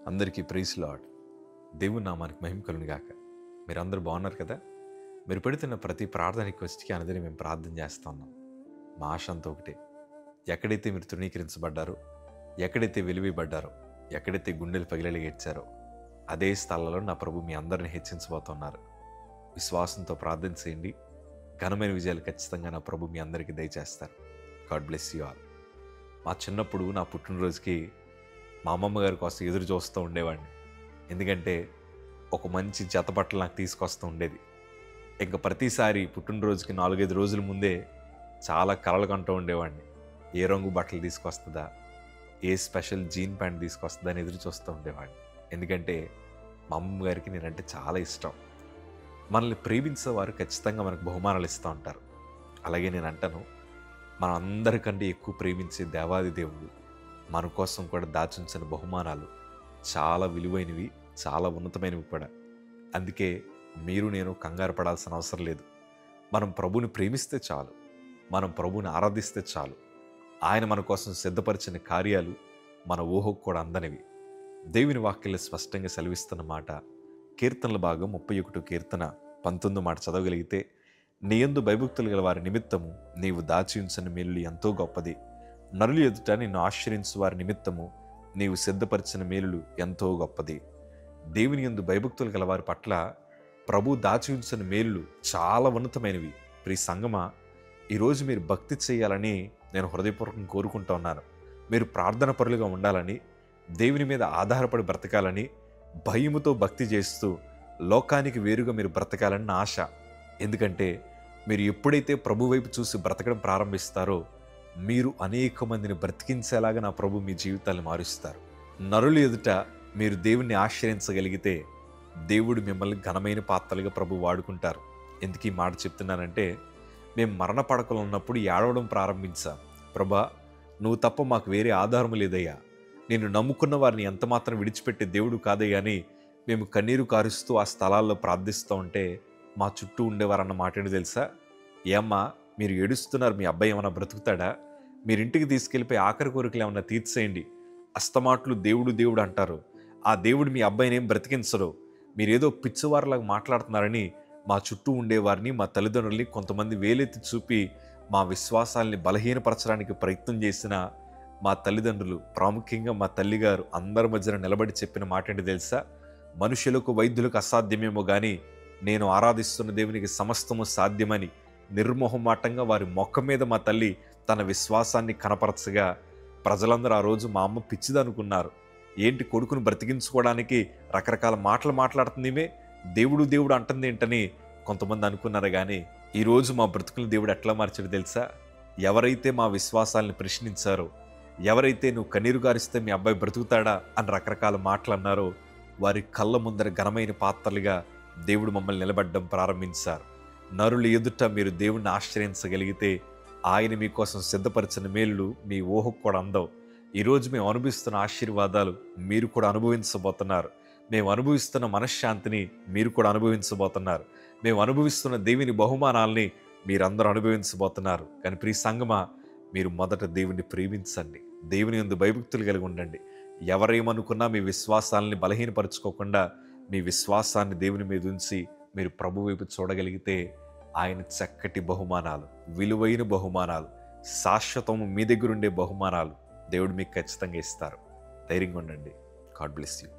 అందరికీ praise lord. దేవుని నామానికి మహిమ కలుగును గాక. మీరందరూ బాగున్నారు కదా? మీరు పెడుతున్న ప్రతి ప్రార్థన రిక్వెస్ట్కి అనుదినం మేము ప్రార్థన చేస్తూ ఉన్నాం. మా ఆశ అంతా ఒకటే, ఎక్కడైతే మీరు తృణీకరించబడ్డారో, ఎక్కడైతే వెలివేయబడ్డారో, ఎక్కడైతే గుండెలు పగిలెలిగేడ్చారో అదే స్థలాల్లో నా ప్రభు మీ అందరిని హెచ్చించబోతున్నారు. విశ్వాసంతో ప్రార్థన చేయండి. ఘనమైన విజయాలు ఖచ్చితంగా నా ప్రభు మీ అందరికీ దయచేస్తారు. God bless you all. మా చిన్నప్పుడు నా పుట్టినరోజుకి మా అమ్మమ్మ గారి కోసం ఎదురు చూస్తూ ఉండేవాడిని. ఎందుకంటే ఒక మంచి జత బట్టలు నాకు తీసుకొస్తూ ఉండేది. ఇంకా ప్రతిసారి పుట్టినరోజుకి 4-5 రోజుల ముందే చాలా కలలు కంటూ ఉండేవాడిని. ఏ రంగు బట్టలు తీసుకొస్తుందా, ఏ స్పెషల్ జీన్ ప్యాంట్ తీసుకొస్తుందా అని ఎదురు చూస్తూ ఉండేవాడిని. ఎందుకంటే మా అమ్మమ్మ గారికి నేనంటే చాలా ఇష్టం. మనల్ని ప్రేమించేవారు ఖచ్చితంగా మనకు బహుమానాలు ఇస్తూ ఉంటారు. అలాగే నేను అంటాను, మన అందరికంటే ఎక్కువ ప్రేమించే దేవాది దేవుడు మన కోసం కూడా దాచుంచిన బహుమానాలు చాలా విలువైనవి, చాలా ఉన్నతమైనవి కూడా. అందుకే మీరు నేను కంగారు పడాల్సిన అవసరం లేదు. మనం ప్రభుని ప్రేమిస్తే చాలు, మనం ప్రభుని ఆరాధిస్తే చాలు. ఆయన మన కోసం సిద్ధపరిచిన కార్యాలు మన ఊహకు కూడా అందనివి. దేవుని వాక్యాలు స్పష్టంగా సెలవిస్తున్న మాట కీర్తనల భాగం 31 కీర్తన 19 మాట చదవగలిగితే, నీ యందు భయభక్తులు గల వారి నిమిత్తము నీవు దాచి ఉంచిన మేలులు ఎంతో గొప్పది. నరులు ఎదుట నిన్ను ఆశ్రయించు వారి నిమిత్తము నీవు సిద్ధపరిచిన మేలులు ఎంతో గొప్పది. దేవుని యందు భయభక్తులు గల వారి పట్ల ప్రభు దాచి ఉంచిన మేలులు చాలా ఉన్నతమైనవి. ప్రియ సంగమా, ఈరోజు మీరు భక్తి చేయాలని నేను హృదయపూర్వకంగా కోరుకుంటూ ఉన్నాను. మీరు ప్రార్థన పరులుగా ఉండాలని, దేవుని మీద ఆధారపడి బ్రతకాలని, భయముతో భక్తి చేస్తూ లోకానికి వేరుగా మీరు బ్రతకాలని నా ఆశ. ఎందుకంటే మీరు ఎప్పుడైతే ప్రభు వైపు చూసి బ్రతకడం ప్రారంభిస్తారో మీరు అనేక మందిని బ్రతికించేలాగా నా ప్రభు మీ జీవితాన్ని మారుస్తారు. నరులు ఎదుట మీరు దేవుణ్ణి ఆశ్రయించగలిగితే దేవుడు మిమ్మల్ని ఘనమైన పాత్రలుగా ప్రభు వాడుకుంటారు. ఎందుకు ఈ మాట చెప్తున్నానంటే, మేము మరణ పడకలో ఉన్నప్పుడు ఏడవడం ప్రారంభించాం. ప్రభా, నువ్వు తప్ప మాకు వేరే ఆధారం లేదయ్యా, నిన్ను నమ్ముకున్న వారిని ఎంత మాత్రం విడిచిపెట్టే దేవుడు కాదయ్యా అని మేము కన్నీరు కారుస్తూ ఆ స్థలాల్లో ప్రార్థిస్తూ ఉంటే మా చుట్టూ ఉండేవారన్న మాట ఏంటి తెలుసా? ఏమ్మా, మీరు ఏడుస్తున్నారు, మీ అబ్బాయి ఏమైనా బ్రతుకుతాడా? మీరింటికి తీసుకెళ్ళిపోయి ఆఖరి కోరికలు ఏమన్నా తీర్చేయండి. అస్తమాట్లు దేవుడు దేవుడు అంటారు, ఆ దేవుడు మీ అబ్బాయిని ఏం బ్రతికించరు, మీరేదో పిచ్చివారిలాగా మాట్లాడుతున్నారని మా చుట్టూ ఉండేవారిని, మా తల్లిదండ్రుల్ని కొంతమంది వేలెత్తి చూపి మా విశ్వాసాల్ని బలహీనపరచడానికి ప్రయత్నం చేసిన మా తల్లిదండ్రులు, ప్రాముఖ్యంగా మా తల్లిగారు అందరి మధ్యన నిలబడి చెప్పిన మాట ఏంటి తెలుసా? మనుషులకు వైద్యులకు అసాధ్యమేమో కానీ నేను ఆరాధిస్తున్న దేవునికి సమస్తము సాధ్యమని నిర్మోహమాటంగా వారి మొక్క మీద మా తల్లి తన విశ్వాసాన్ని కనపరచగా ప్రజలందరూ ఆ రోజు మా అమ్మ పిచ్చిదనుకున్నారు. ఏంటి, కొడుకును బ్రతికించుకోవడానికి రకరకాల మాటలు మాట్లాడుతుందేమే, దేవుడు దేవుడు అంటుంది ఏంటని కొంతమంది అనుకున్నారు. కానీ ఈరోజు మా బ్రతుకుని దేవుడు ఎట్లా మార్చాడు తెలుసా? ఎవరైతే మా విశ్వాసాలను ప్రశ్నించారో, ఎవరైతే నువ్వు కన్నీరు గారిస్తే మీ అబ్బాయి బ్రతుకుతాడా అని రకరకాల మాటలు అన్నారో, వారి కళ్ళ ముందర ఘనమైన పాత్రలుగా దేవుడు మమ్మల్ని నిలబడ్డం ప్రారంభించారు. నరులు ఎదుట మీరు దేవుణ్ణి ఆశ్రయించగలిగితే ఆయన మీకోసం సిద్ధపరిచిన మేలు మీ ఊహకు కూడా అందవు. ఈరోజు మేము అనుభవిస్తున్న ఆశీర్వాదాలు మీరు కూడా అనుభవించబోతున్నారు. మేము అనుభవిస్తున్న మనశ్శాంతిని మీరు కూడా అనుభవించబోతున్నారు. మేము అనుభవిస్తున్న దేవుని బహుమానాల్ని మీరందరూ అనుభవించబోతున్నారు. కానీ ప్రియ సంగమా, మీరు మొదట దేవుని ప్రేమించండి, దేవుని యందు భయభక్తులు కలిగి ఉండండి. ఎవరేమనుకున్నా మీ విశ్వాసాలని బలహీనపరచుకోకుండా మీ విశ్వాసాన్ని దేవుని మీద ఉంచి మీరు ప్రభు వైపు చూడగలిగితే ఆయన చక్కటి బహుమానాలు, విలువైన బహుమానాలు, శాశ్వతము మీ దగ్గర ఉండే బహుమానాలు దేవుడు మీకు ఖచ్చితంగా ఇస్తారు. ధైర్యంగా ఉండండి. God bless you.